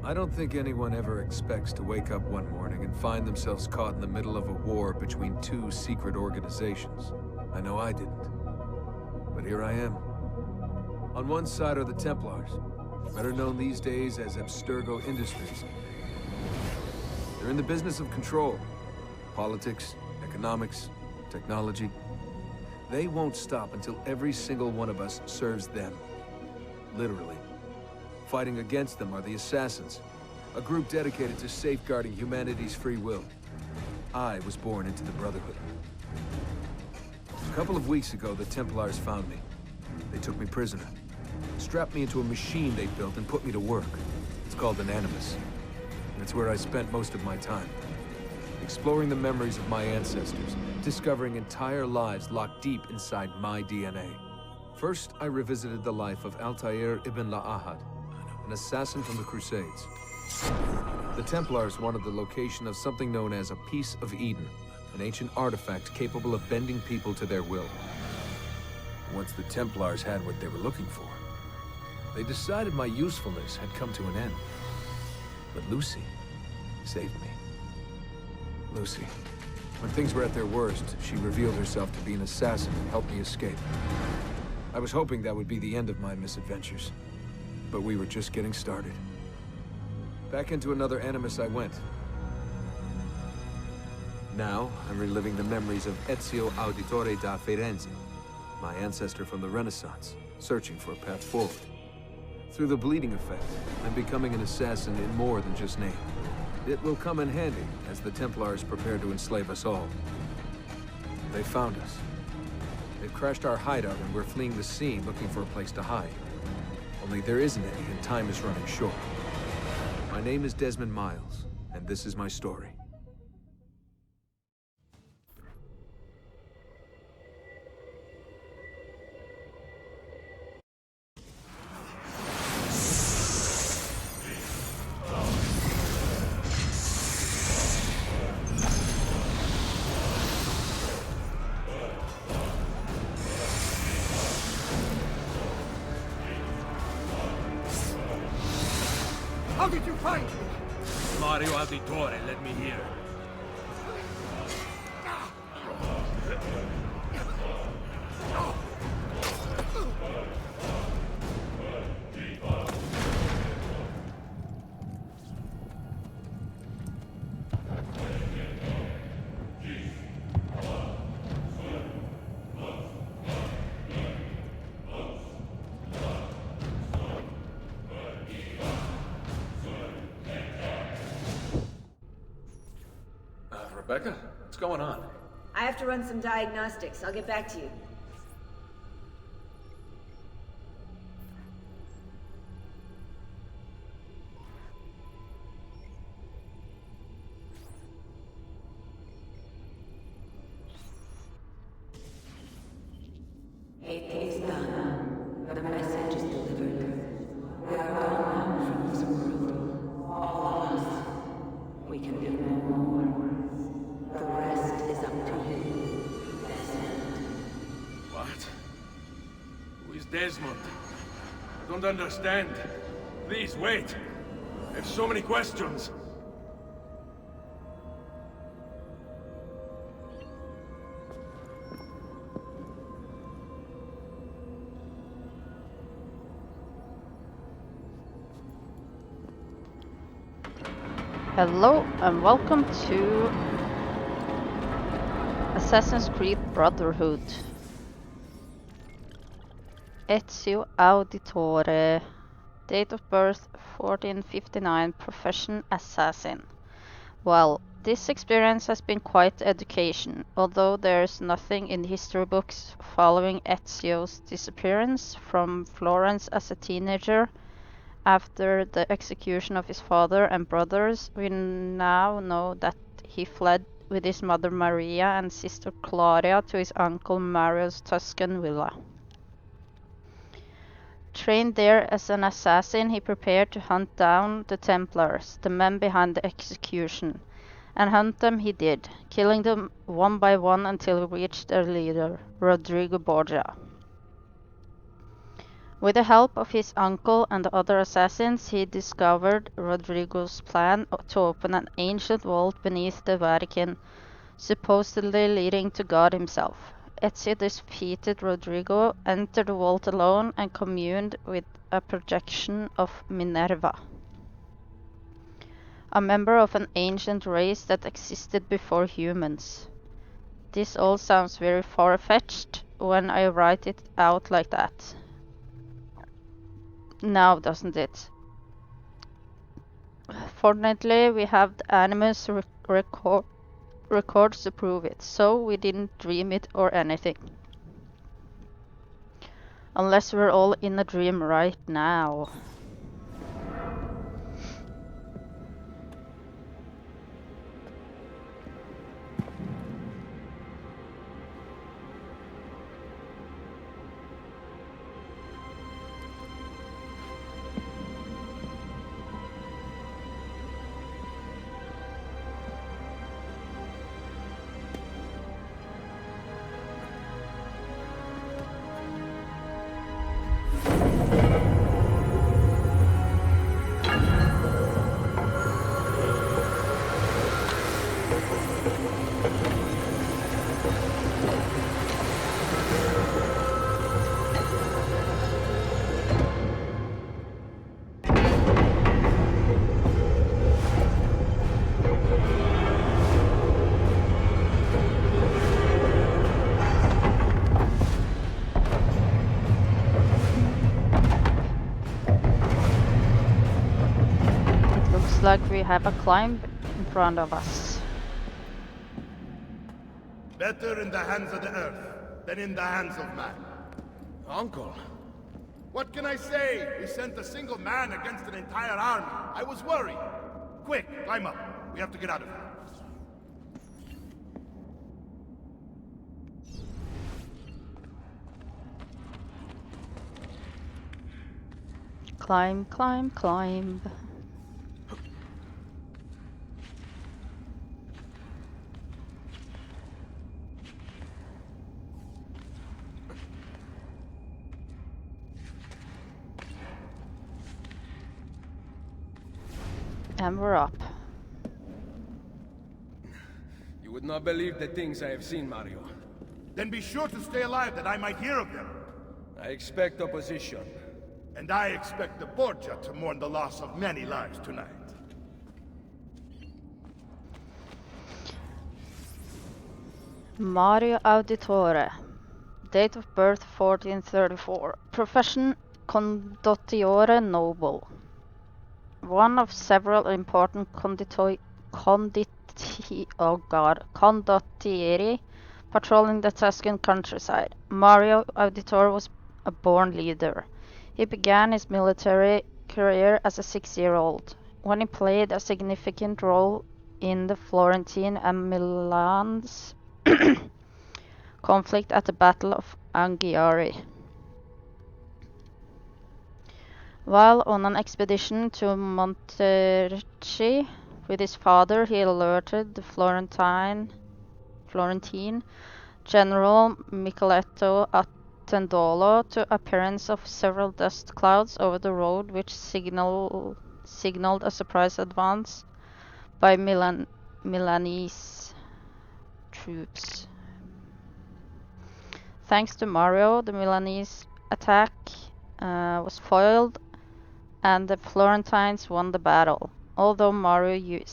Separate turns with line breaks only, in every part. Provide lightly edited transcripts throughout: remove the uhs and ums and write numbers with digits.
I don't think anyone ever expects to wake up one morning and find themselves caught in the middle of a war between two secret organizations. I know I didn't. But here I am. On one side are the Templars, better known these days as Abstergo Industries. They're in the business of control. Politics, economics, technology. They won't stop until every single one of us serves them. Literally. Fighting against them are the Assassins, a group dedicated to safeguarding humanity's free will. I was born into the Brotherhood. A couple of weeks ago, the Templars found me. They took me prisoner, strapped me into a machine they built and put me to work. It's called an Animus. And it's where I spent most of my time. Exploring the memories of my ancestors, discovering entire lives locked deep inside my DNA. First, I revisited the life of Altair ibn La'ahad, an assassin from the Crusades. The Templars wanted the location of something known as a Piece of Eden, an ancient artifact capable of bending people to their will. Once the Templars had what they were looking for, they decided my usefulness had come to an end. But Lucy saved me. Lucy. When things were at their worst, she revealed herself to be an assassin and helped me escape. I was hoping that would be the end of my misadventures. But we were just getting started. Back into another Animus I went. Now, I'm reliving the memories of Ezio Auditore da Firenze, my ancestor from the Renaissance, searching for a path forward. Through the bleeding effect, I'm becoming an assassin in more than just name. It will come in handy as the Templars prepare to enslave us all. They found us. They've crashed our hideout and we're fleeing the scene looking for a place to hide. Only there isn't any and time is running short. My name is Desmond Miles, and this is my story.
How did you find me?
Mario Auditore, let me hear.
Rebecca, what's going on?
I have to run some diagnostics. I'll get back to you.
It is done. The message is delivered. We are gone now from this world. All of us. We can do no more. The rest is up to you, Desmond.
What? Who is Desmond? I don't understand. Please, wait. I have so many questions.
Hello and welcome to Assassin's Creed Brotherhood. Ezio Auditore. Date of birth 1459. Profession assassin. Well, this experience has been quite education, although there's nothing in the history books following Ezio's disappearance from Florence as a teenager. After the execution of his father and brothers, we now know that he fled with his mother Maria and sister Claudia to his uncle Mario's Tuscan villa. Trained there as an assassin, he prepared to hunt down the Templars, the men behind the execution. And hunt them he did, killing them one by one until he reached their leader, Rodrigo Borgia. With the help of his uncle and the other assassins, he discovered Rodrigo's plan to open an ancient vault beneath the Vatican, supposedly leading to God himself. Ezio defeated Rodrigo, entered the vault alone, and communed with a projection of Minerva, a member of an ancient race that existed before humans. This all sounds very far-fetched when I write it out like that. Now, doesn't it? Fortunately, we have the Animus records to prove it, so we didn't dream it or anything. Unless we're all in a dream right now. Looks like we have a climb in front of us.
Better in the hands of the earth than in the hands of man.
Uncle.
What can I say? We sent a single man against an entire army. I was worried. Quick, climb up. We have to get out of here.
Climb, climb, climb. And we're up.
You would not believe the things I have seen, Mario.
Then be sure to stay alive that I might hear of them.
I expect opposition.
And I expect the Borgia to mourn the loss of many lives tonight.
Mario Auditore. Date of birth 1434. Profession condottiere noble. One of several important condottieri patrolling the Tuscan countryside. Mario Auditore was a born leader. He began his military career as a 6-year-old, when he played a significant role in the Florentine and Milan's conflict at the Battle of Anghiari. While on an expedition to Monterchi with his father, he alerted the Florentine General Micheletto Attendolo to appearance of several dust clouds over the road, which signaled a surprise advance by Milanese troops. Thanks to Mario, the Milanese attack was foiled and the Florentines won the battle. Although Mario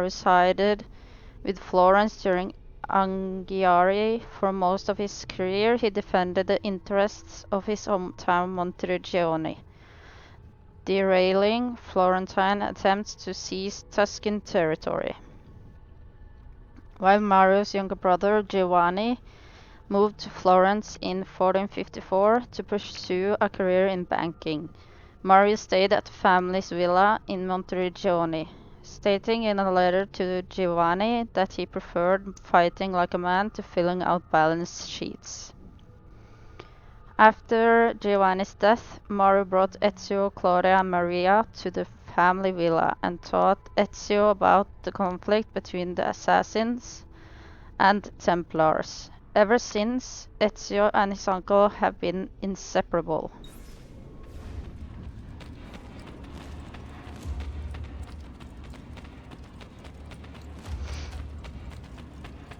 sided with Florence during Anghiari for most of his career, he defended the interests of his hometown Monteriggioni, derailing Florentine attempts to seize Tuscan territory. While Mario's younger brother Giovanni moved to Florence in 1454 to pursue a career in banking, Mario stayed at the family's villa in Monteriggioni, stating in a letter to Giovanni that he preferred fighting like a man to filling out balance sheets. After Giovanni's death, Mario brought Ezio, Claudia, and Maria to the family villa and taught Ezio about the conflict between the assassins and Templars. Ever since, Ezio and his uncle have been inseparable.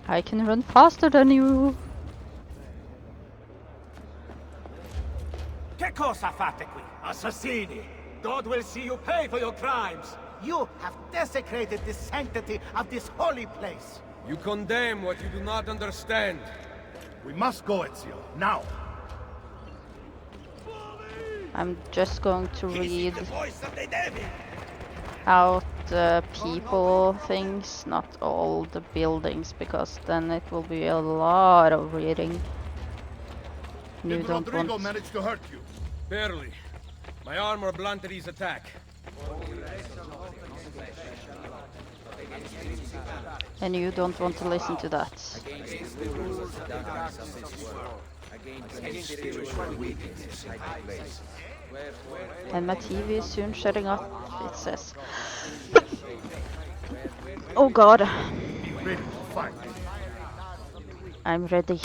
I can run faster than you.
Che cosa fate qui? Assassini! God will see you pay for your crimes! You have desecrated the sanctity of this holy place!
You condemn what you do not understand.
We must go, Ezio. Now!
I'm just going to read
The voice of the devil!
out the people things, not all the buildings, because then it will be a lot of reading. You
Did
don't
Rodrigo
want,
manage to hurt you?
Barely. My armor blunted his attack.
and you don't want to listen to that. And my TV is soon shutting off, it says. Oh god,
Ready to fight.
I'm ready.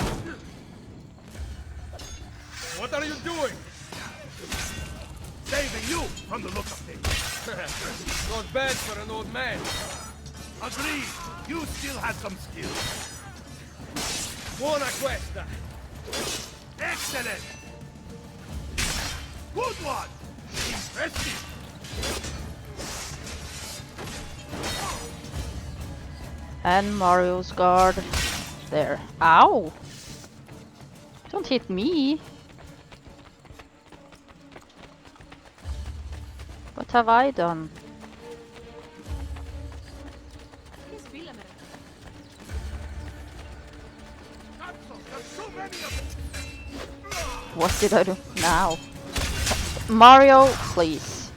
What are you doing?
Saving you from the look of things.
Not bad for an old man.
Agreed. You still had some skill.
Buona questa.
Excellent. Good one. Impressive.
And Mario's guard. There. Ow! Don't hit me! What have I done? What did I do now? Mario, please.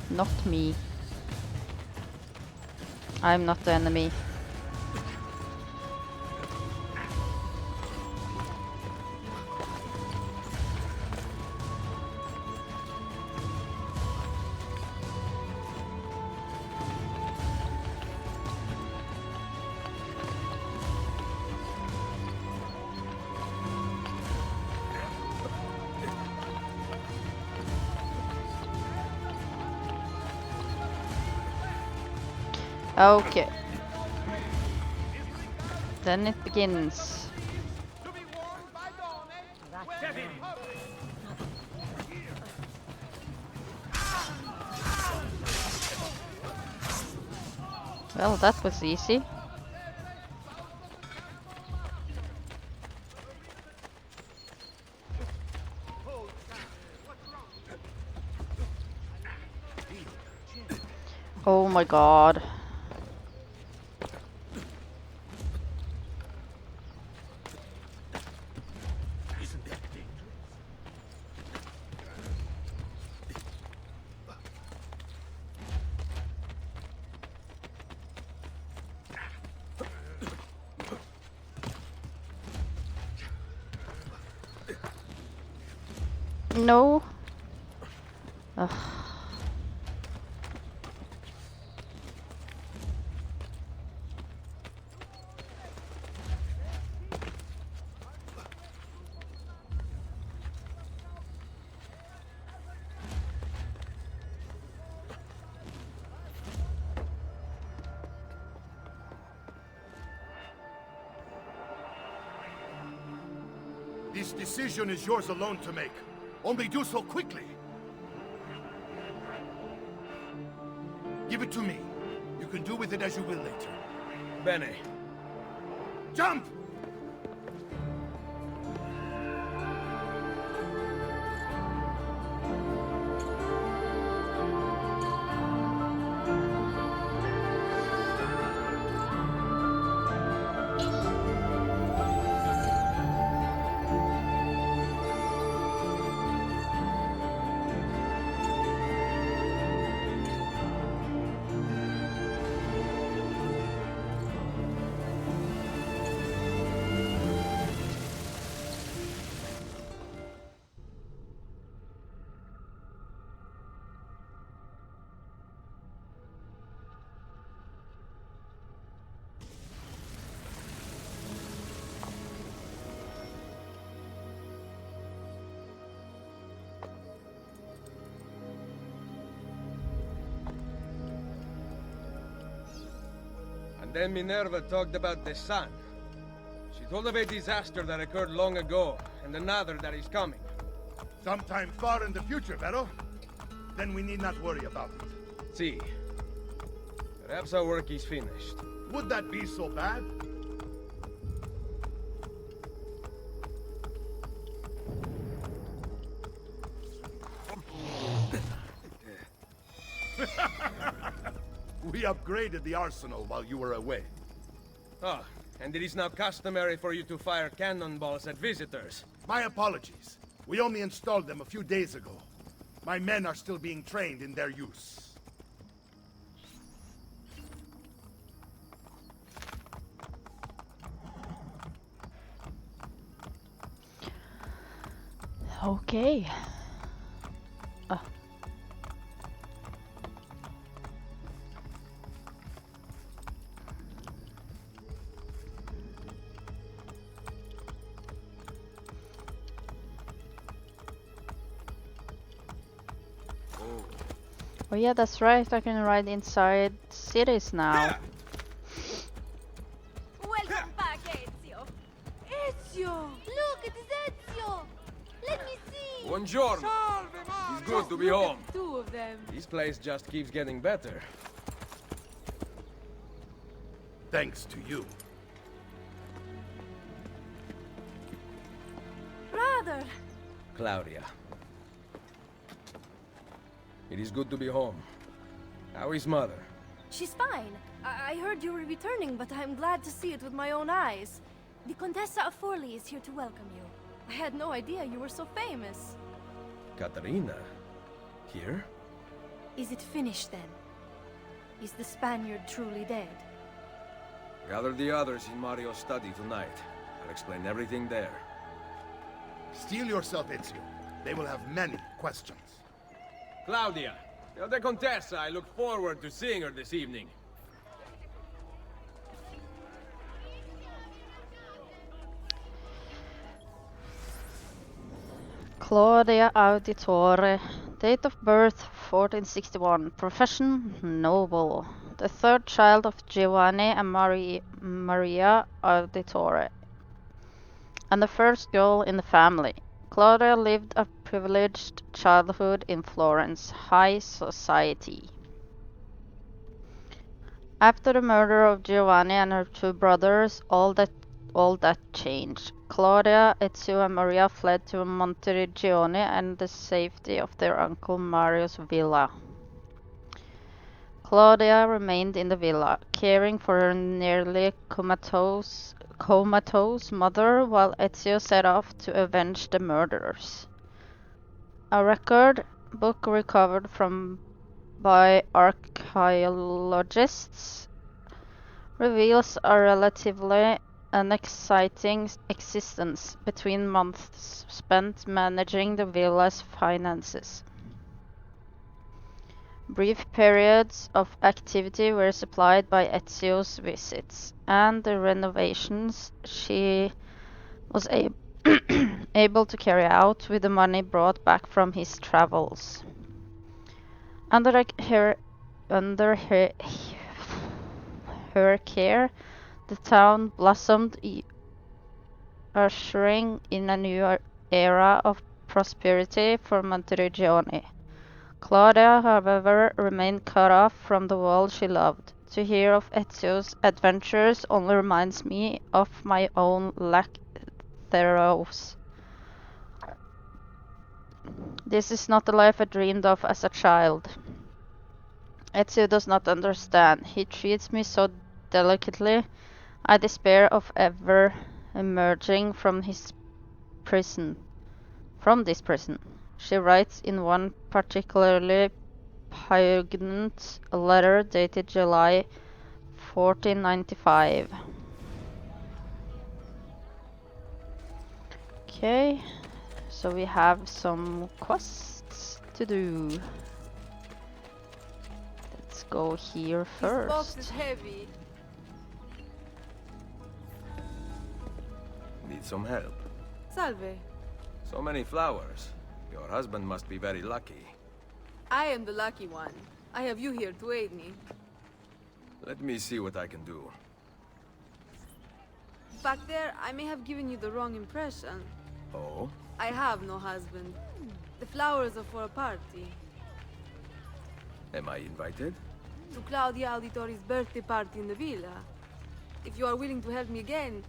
Not me. I'm not the enemy. Okay. Then it begins. Well, that was easy. Oh my god. No. Ugh.
This decision is yours alone to make. Only do so quickly. Give it to me. You can do with it as you will later.
Bene.
Jump!
And then Minerva talked about the sun. She told of a disaster that occurred long ago, and another that is coming.
Sometime far in the future, Vero? Then we need not worry about it.
See. Perhaps our work is finished.
Would that be so bad? We upgraded the arsenal while you were away.
Ah, and it is now customary for you to fire cannonballs at visitors.
My apologies. We only installed them a few days ago. My men are still being trained in their use.
Okay. Oh yeah, that's right. I can ride inside cities now.
Welcome back, Ezio. Ezio! Look, it is Ezio! Let me see!
Buongiorno! It's good to be home.
Two of them.
This place just keeps getting better.
Thanks to you.
Brother!
Claudia. It is good to be home. How is Mother?
She's fine. I heard you were returning, but I'm glad to see it with my own eyes. The Contessa of Forlì is here to welcome you. I had no idea you were so famous.
Caterina? Here?
Is it finished then? Is the Spaniard truly dead?
Gather the others in Mario's study tonight. I'll explain everything there.
Steel yourself, Ezio. They will have many questions.
Claudia! Tell the Contessa I look forward to seeing her this evening.
Claudia Auditore. Date of birth 1461. Profession noble. The third child of Giovanni and Maria Auditore. And the first girl in the family. Claudia lived a privileged childhood in Florence, high society. After the murder of Giovanni and her two brothers, all that changed. Claudia, Ezio, and Maria fled to Monteriggioni and the safety of their uncle Mario's villa. Claudia remained in the villa, caring for her nearly comatose mother while Ezio set off to avenge the murderers. A record book recovered by archaeologists reveals a relatively unexciting existence between months spent managing the villa's finances. Brief periods of activity were supplied by Ezio's visits, and the renovations she was able to carry out with the money brought back from his travels. Under her care, the town blossomed, ushering in a new era of prosperity for Monteriggioni. Claudia, however, remained cut off from the world she loved. To hear of Ezio's adventures only reminds me of my own lack thereof. This is not the life I dreamed of as a child. Ezio does not understand. He treats me so delicately. I despair of ever emerging from this prison. She writes in one particularly poignant letter dated July 1495. Okay, so we have some quests to do. Let's go here first.
This box is heavy.
Need some help.
Salve.
So many flowers. Your husband must be very lucky.
I am the lucky one. I have you here to aid me.
Let me see what I can do.
Back there, I may have given you the wrong impression.
Oh?
I have no husband. The flowers are for a party.
Am I invited?
To Claudia Auditori's birthday party in the villa. If you are willing to help me again,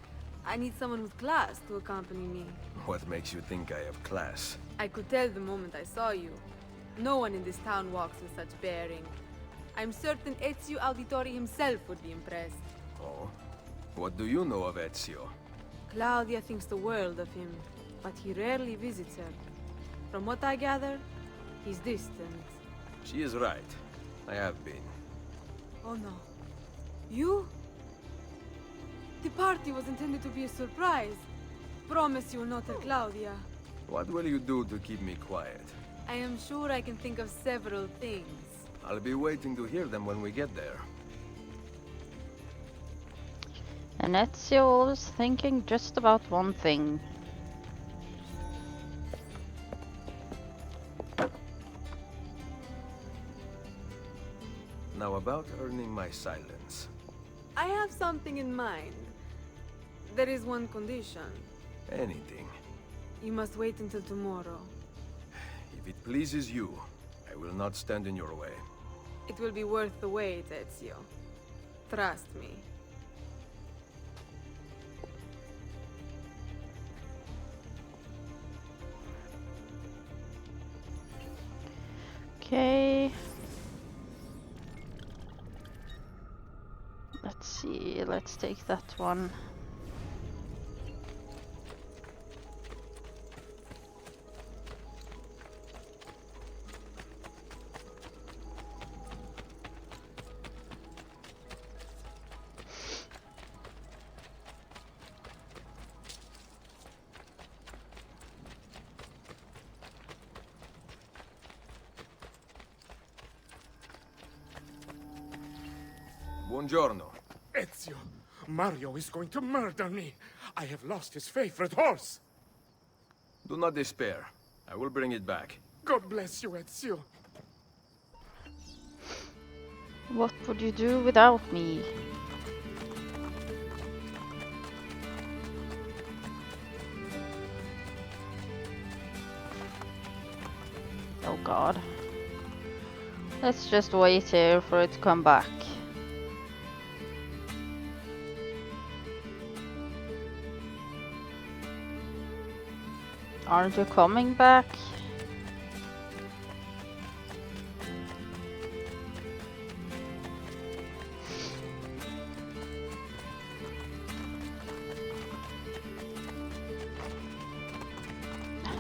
I need someone with class to accompany me.
What makes you think I have class?
I could tell the moment I saw you. No one in this town walks with such bearing. I'm certain Ezio Auditori himself would be impressed.
Oh? What do you know of Ezio?
Claudia thinks the world of him, but he rarely visits her. From what I gather, he's distant.
She is right. I have been.
Oh no. You? The party was intended to be a surprise. Promise you will not tell Claudia.
What will you do to keep me quiet?
I am sure I can think of several things.
I'll be waiting to hear them when we get there.
And Ezio was thinking just about one thing.
Now about earning my silence.
I have something in mind. There is one condition.
Anything.
You must wait until tomorrow.
If it pleases you, I will not stand in your way.
It will be worth the wait, Ezio. Trust me.
Okay. Let's see, let's take that one.
Buongiorno.
Ezio, Mario is going to murder me. I have lost his favorite horse.
Do not despair. I will bring it back.
God bless you, Ezio.
What would you do without me? Oh god. Let's just wait here for it to come back. Aren't you coming back?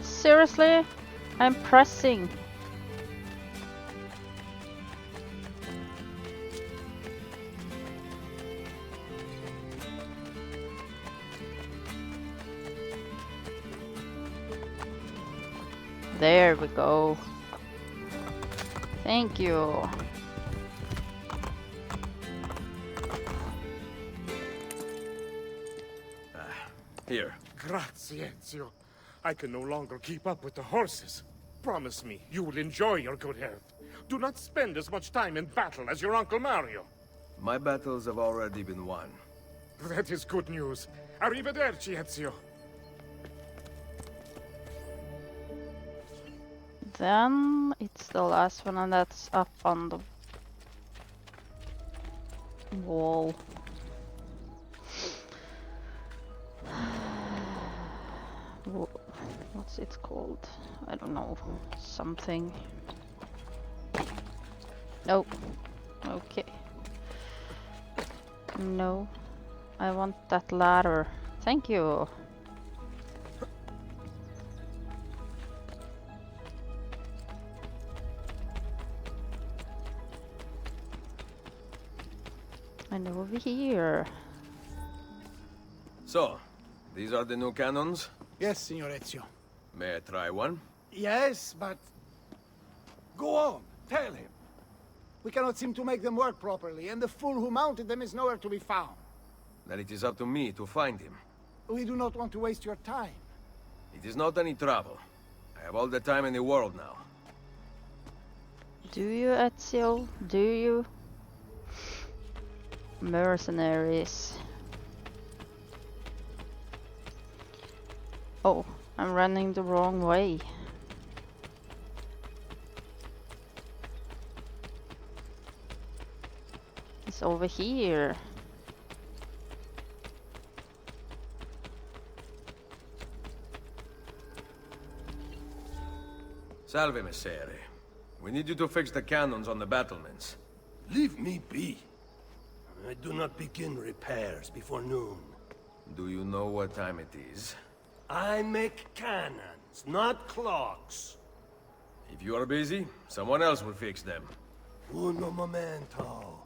Seriously? I'm pressing. There we go. Thank you.
Here.
Grazie, Ezio. I can no longer keep up with the horses. Promise me you will enjoy your good health. Do not spend as much time in battle as your Uncle Mario.
My battles have already been won.
That is good news. Arrivederci, Ezio.
Then it's the last one, and that's up on the wall. What's it called? I don't know. Something. No. Okay. No. I want that ladder. Thank you. And over here.
So, these are the new cannons?
Yes, Signor Ezio.
May I try one?
Yes, but... Go on, tell him. We cannot seem to make them work properly, and the fool who mounted them is nowhere to be found.
Then it is up to me to find him.
We do not want to waste your time.
It is not any trouble. I have all the time in the world now.
Do you, Ezio? Do you? Mercenaries. Oh, I'm running the wrong way. It's over here.
Salve, Messere. We need you to fix the cannons on the battlements.
Leave me be. I do not begin repairs before noon.
Do you know what time it is?
I make cannons, not clocks.
If you are busy, someone else will fix them.
Uno momento.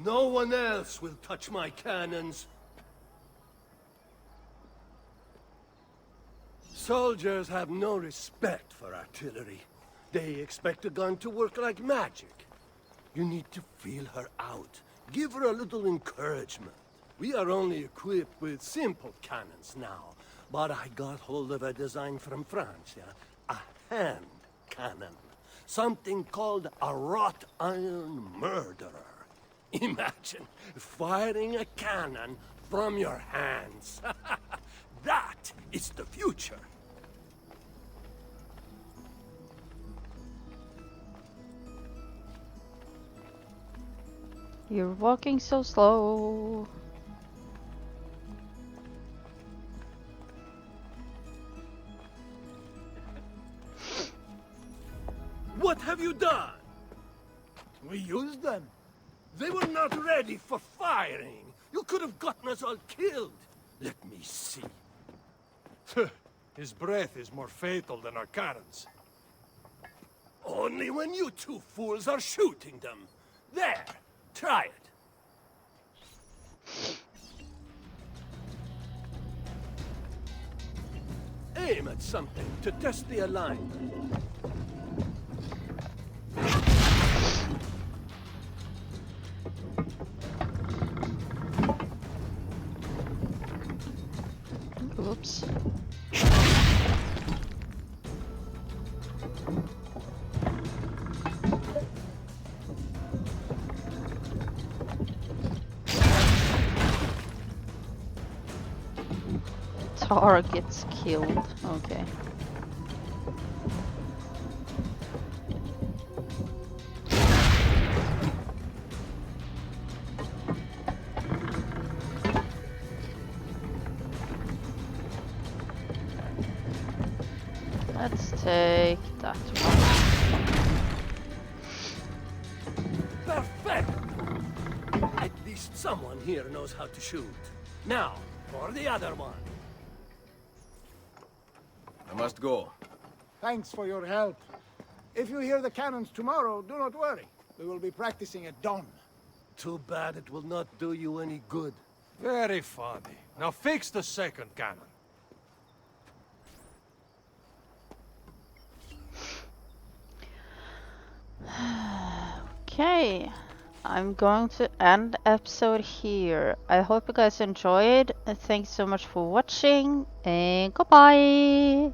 No one else will touch my cannons. Soldiers have no respect for artillery. They expect a gun to work like magic. You need to feel her out. Give her a little encouragement. We are only equipped with simple cannons now, but I got hold of a design from France, yeah? A hand cannon. Something called a wrought iron murderer. Imagine firing a cannon from your hands. That is the future.
You're walking so slow.
What have you done? We used them. They were not ready for firing. You could have gotten us all killed. Let me see.
His breath is more fatal than our cannons.
Only when you two fools are shooting them. There, try it. Aim at something to test the alignment.
Oops. Targets killed. Okay. Let's take that one.
Perfect! At least someone here knows how to shoot. Now, for the other one.
I must go.
Thanks for your help. If you hear the cannons tomorrow, do not worry. We will be practicing at dawn.
Too bad it will not do you any good.
Very funny. Now fix the second cannon.
Okay, I'm going to end the episode here. I hope you guys enjoyed. Thanks so much for watching, and goodbye!